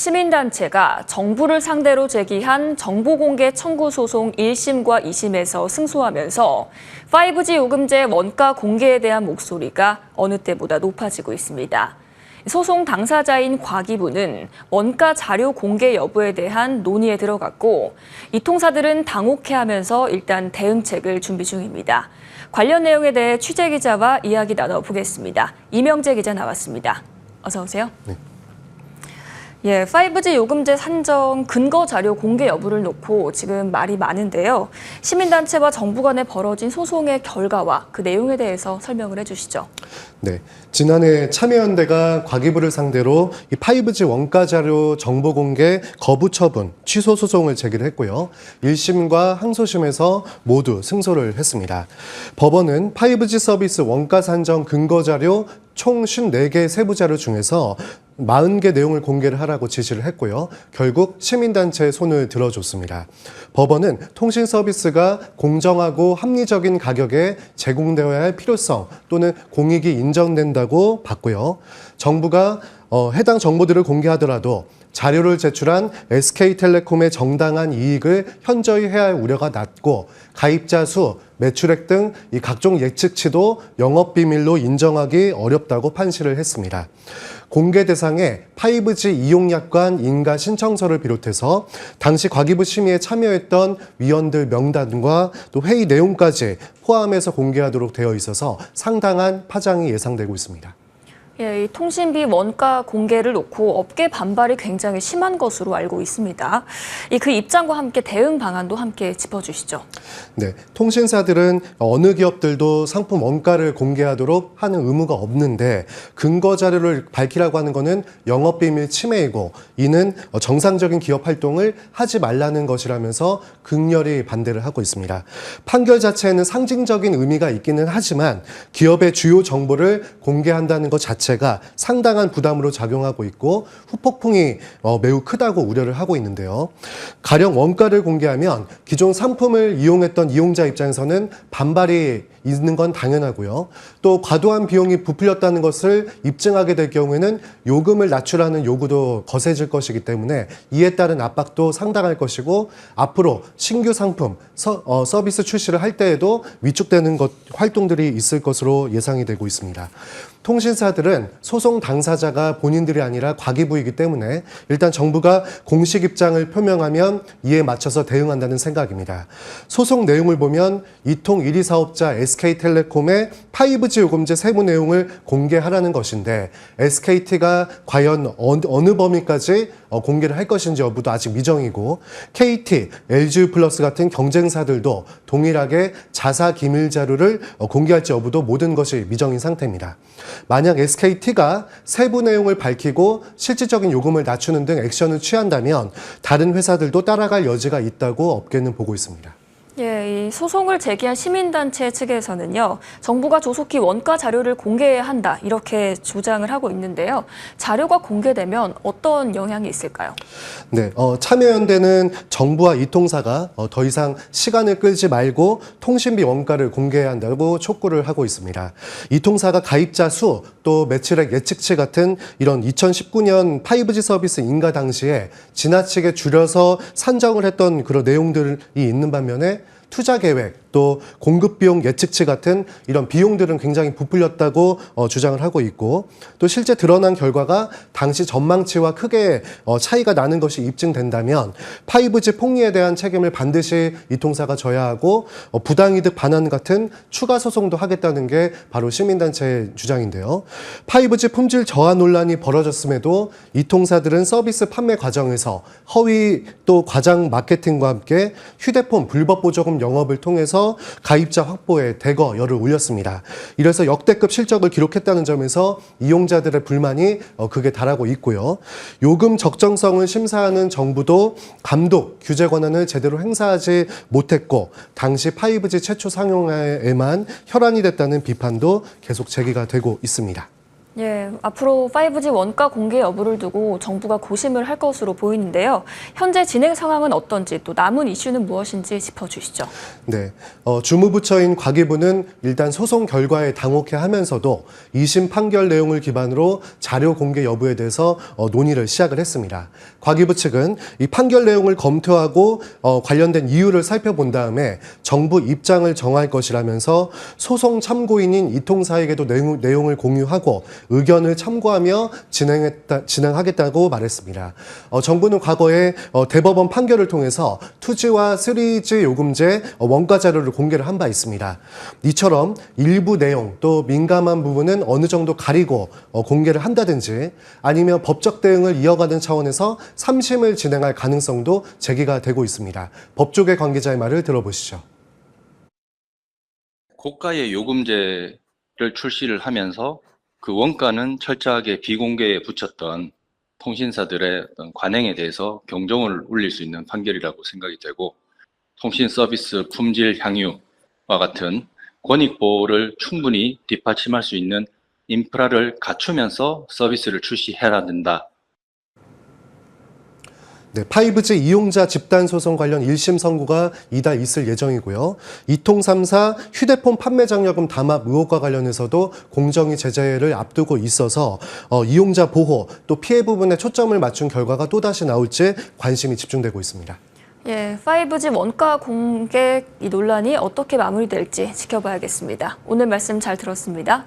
시민단체가 정부를 상대로 제기한 정보공개 청구 소송 1심과 2심에서 승소하면서 5G 요금제 원가 공개에 대한 목소리가 어느 때보다 높아지고 있습니다. 소송 당사자인 과기부는 원가 자료 공개 여부에 대한 논의에 들어갔고 이통사들은 당혹해하면서 일단 대응책을 준비 중입니다. 관련 내용에 대해 취재기자와 이야기 나눠보겠습니다. 이명재 기자 나왔습니다. 어서 오세요. 네. 5G 요금제 산정 근거 자료 공개 여부를 놓고 지금 말이 많은데요. 시민단체와 정부 간에 벌어진 소송의 결과와 그 내용에 대해서 설명을 해주시죠. 네, 지난해 참여연대가 과기부를 상대로 이 5G 원가 자료 정보 공개 거부 처분 취소 소송을 제기를 했고요. 1심과 항소심에서 모두 승소를 했습니다. 법원은 5G 서비스 원가 산정 근거 자료 총 54개 세부 자료 중에서 40개 내용을 공개를 하라고 지시를 했고요. 결국 시민단체의 손을 들어줬습니다. 법원은 통신 서비스가 공정하고 합리적인 가격에 제공되어야 할 필요성 또는 공익이 인정된다고 봤고요. 정부가 해당 정보들을 공개하더라도 자료를 제출한 SK텔레콤의 정당한 이익을 현저히 해할 우려가 낮고 가입자 수, 매출액 등 이 각종 예측치도 영업비밀로 인정하기 어렵다고 판시를 했습니다. 공개 대상에 5G 이용약관 인가 신청서를 비롯해서 당시 과기부 심의에 참여했던 위원들 명단과 또 회의 내용까지 포함해서 공개하도록 되어 있어서 상당한 파장이 예상되고 있습니다. 이 통신비 원가 공개를 놓고 업계 반발이 굉장히 심한 것으로 알고 있습니다. 그 입장과 함께 대응 방안도 함께 짚어주시죠. 네, 통신사들은 어느 기업들도 상품 원가를 공개하도록 하는 의무가 없는데 근거 자료를 밝히라고 하는 것은 영업비밀 침해이고 이는 정상적인 기업 활동을 하지 말라는 것이라면서 극렬히 반대를 하고 있습니다. 판결 자체에는 상징적인 의미가 있기는 하지만 기업의 주요 정보를 공개한다는 것 자체가 상당한 부담으로 작용하고 있고 후폭풍이 매우 크다고 우려를 하고 있는데요. 가령 원가를 공개하면 기존 상품을 이용했던 이용자 입장에서는 반발이 있는 건 당연하고요. 또 과도한 비용이 부풀렸다는 것을 입증하게 될 경우에는 요금을 낮추라는 요구도 거세질 것이기 때문에 이에 따른 압박도 상당할 것이고 앞으로 신규 상품, 서비스 출시를 할 때에도 위축되는 활동들이 있을 것으로 예상이 되고 있습니다. 통신사들은 소송 당사자가 본인들이 아니라 과기부이기 때문에 일단 정부가 공식 입장을 표명하면 이에 맞춰서 대응한다는 생각입니다. 소송 내용을 보면 이통 1위 사업자 SK텔레콤의 5G 요금제 세부 내용을 공개하라는 것인데 SKT가 과연 어느 범위까지 공개를 할 것인지 여부도 아직 미정이고 KT, LG플러스 같은 경쟁사들도 동일하게 자사 기밀 자료를 공개할지 여부도 모든 것이 미정인 상태입니다. 만약 SKT가 세부 내용을 밝히고 실질적인 요금을 낮추는 등 액션을 취한다면 다른 회사들도 따라갈 여지가 있다고 업계는 보고 있습니다. 이 소송을 제기한 시민단체 측에서는요, 정부가 조속히 원가 자료를 공개해야 한다 이렇게 주장을 하고 있는데요. 자료가 공개되면 어떤 영향이 있을까요? 네, 참여연대는 정부와 이통사가 더 이상 시간을 끌지 말고 통신비 원가를 공개해야 한다고 촉구를 하고 있습니다. 이통사가 가입자 수, 또 매출액 예측치 같은 이런 2019년 5G 서비스 인가 당시에 지나치게 줄여서 산정을 했던 그런 내용들이 있는 반면에 투자 계획, 또 공급 비용 예측치 같은 이런 비용들은 굉장히 부풀렸다고 주장을 하고 있고 또 실제 드러난 결과가 당시 전망치와 크게 차이가 나는 것이 입증된다면 5G 폭리에 대한 책임을 반드시 이통사가 져야 하고 부당이득 반환 같은 추가 소송도 하겠다는 게 바로 시민단체의 주장인데요. 5G 품질 저하 논란이 벌어졌음에도 이통사들은 서비스 판매 과정에서 허위 또 과장 마케팅과 함께 휴대폰 불법 보조금 영업을 통해서 가입자 확보에 대거 열을 올렸습니다. 이래서 역대급 실적을 기록했다는 점에서 이용자들의 불만이 극에 달하고 있고요. 요금 적정성을 심사하는 정부도 감독, 규제 권한을 제대로 행사하지 못했고 당시 5G 최초 상용화에만 혈안이 됐다는 비판도 계속 제기가 되고 있습니다. 예, 앞으로 5G 원가 공개 여부를 두고 정부가 고심을 할 것으로 보이는데요. 현재 진행 상황은 어떤지 또 남은 이슈는 무엇인지 짚어주시죠. 네, 주무부처인 과기부는 일단 소송 결과에 당혹해하면서도 2심 판결 내용을 기반으로 자료 공개 여부에 대해서 논의를 시작을 했습니다. 과기부 측은 이 판결 내용을 검토하고 관련된 이유를 살펴본 다음에 정부 입장을 정할 것이라면서 소송 참고인인 이 통사에게도 내용을 공유하고 의견을 참고하며 진행하겠다고 말했습니다. 정부는 과거에 대법원 판결을 통해서 2G와 3G 요금제 원가 자료를 공개를 한 바 있습니다. 이처럼 일부 내용 또 민감한 부분은 어느 정도 가리고 공개를 한다든지 아니면 법적 대응을 이어가는 차원에서 3심을 진행할 가능성도 제기가 되고 있습니다. 법조계 관계자의 말을 들어보시죠. 고가의 요금제를 출시를 하면서 그 원가는 철저하게 비공개에 붙였던 통신사들의 어떤 관행에 대해서 경종을 울릴 수 있는 판결이라고 생각이 되고, 통신 서비스 품질 향유와 같은 권익 보호를 충분히 뒷받침할 수 있는 인프라를 갖추면서 서비스를 출시해야 된다. 네, 5G 이용자 집단 소송 관련 1심 선고가 이달 있을 예정이고요. 이통 3사 휴대폰 판매 장려금 담합 의혹과 관련해서도 공정위 제재를 앞두고 있어서 이용자 보호 또 피해 부분에 초점을 맞춘 결과가 또다시 나올지 관심이 집중되고 있습니다. 예, 5G 원가 공개 이 논란이 어떻게 마무리될지 지켜봐야겠습니다. 오늘 말씀 잘 들었습니다.